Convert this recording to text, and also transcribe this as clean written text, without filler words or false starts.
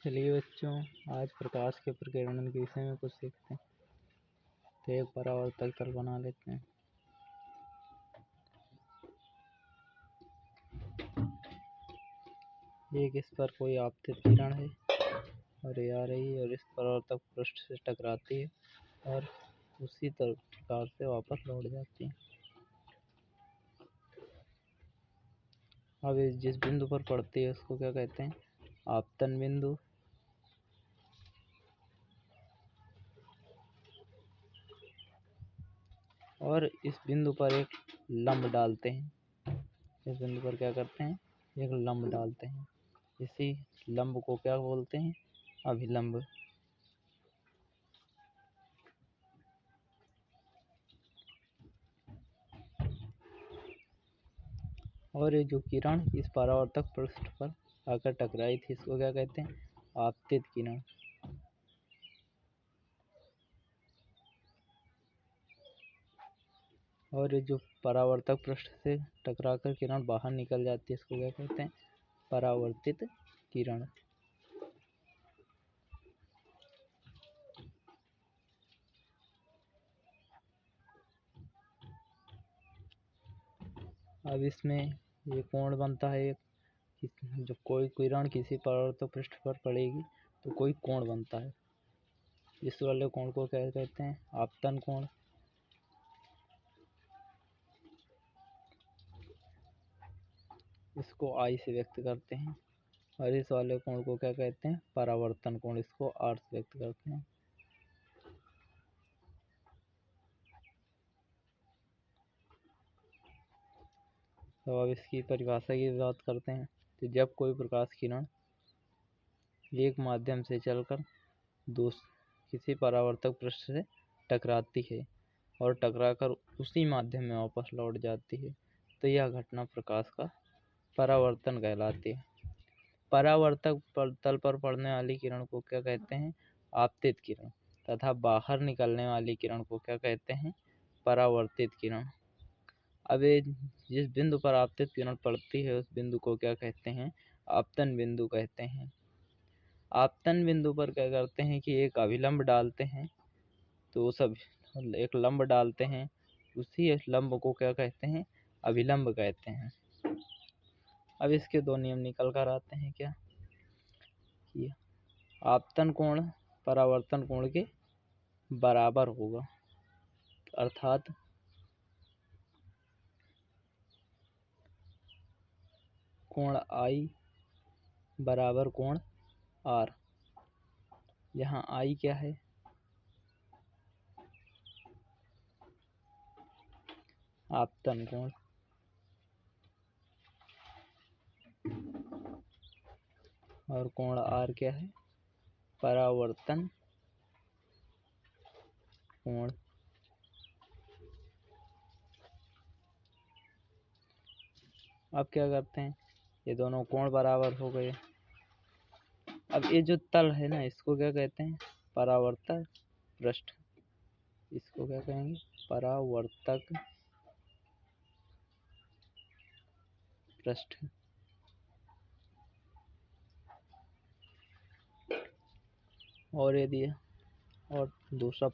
चलिए बच्चों, आज प्रकाश के प्रकीर्णन के विषय में कुछ सीखते हैं। तो एक परावर्तक तल बना लेते हैं। एक इस पर कोई आपतित किरण है और ये आ रही है और इस परावर्तक पृष्ठ से टकराती है और उसी प्रकार से वापस लौट जाती है। अब जिस बिंदु पर पड़ती है उसको क्या कहते हैं? आपतन बिंदु। और इस बिंदु पर एक लंब डालते हैं। इस बिंदु पर क्या करते हैं? एक लंब डालते हैं। इसी लंब को क्या बोलते हैं? अभिलंब। और ये जो किरण इस परावर्तक पृष्ठ पर आकर टकराई थी इसको क्या कहते हैं? आपतित किरण। और ये जो परावर्तक पृष्ठ से टकराकर किरण बाहर निकल जाती है इसको क्या कहते हैं? परावर्तित किरण। अब इसमें ये कोण बनता है एक, जब कोई किरण किसी परावर्तक पृष्ठ पर पड़ेगी तो कोई कोण बनता है। इस वाले कोण को क्या कहते हैं? आपतन कोण। इसको आई से व्यक्त करते हैं। और इस वाले कोण को क्या कहते हैं? परावर्तन कोण। इसको आर से व्यक्त करते हैं। तो अब इसकी परिभाषा की बात करते हैं। तो जब कोई प्रकाश किरण एक माध्यम से चलकर किसी परावर्तक पृष्ठ से टकराती है और टकराकर उसी माध्यम में वापस लौट जाती है तो यह घटना प्रकाश का परावर्तन कहलाती है। परावर्तक तल पर पड़ने वाली किरण को क्या कहते हैं? आपतित किरण। तथा बाहर निकलने वाली किरण को क्या कहते हैं? परावर्तित किरण। अब ये जिस बिंदु पर आपतित किरण पड़ती है उस बिंदु को क्या कहते हैं? आपतन बिंदु कहते हैं। आपतन बिंदु पर क्या करते हैं कि एक अभिलंब डालते हैं। तो सब एक लंब डालते हैं, उसी लंब को क्या कहते हैं? अभिलंब कहते हैं। अब इसके दो नियम निकल कर आते हैं क्या कि आपतन कोण परावर्तन कोण के बराबर होगा, अर्थात कोण आई बराबर कोण आर। यहाँ आई क्या है? आपतन कोण। और कोण आर क्या है? परावर्तन कोण। अब क्या करते हैं? ये दोनों कोण बराबर हो गए। अब ये जो तल है ना इसको क्या कहते हैं? परावर्तक पृष्ठ। इसको क्या कहेंगे? परावर्तक पृष्ठ। और यदि और दूसरा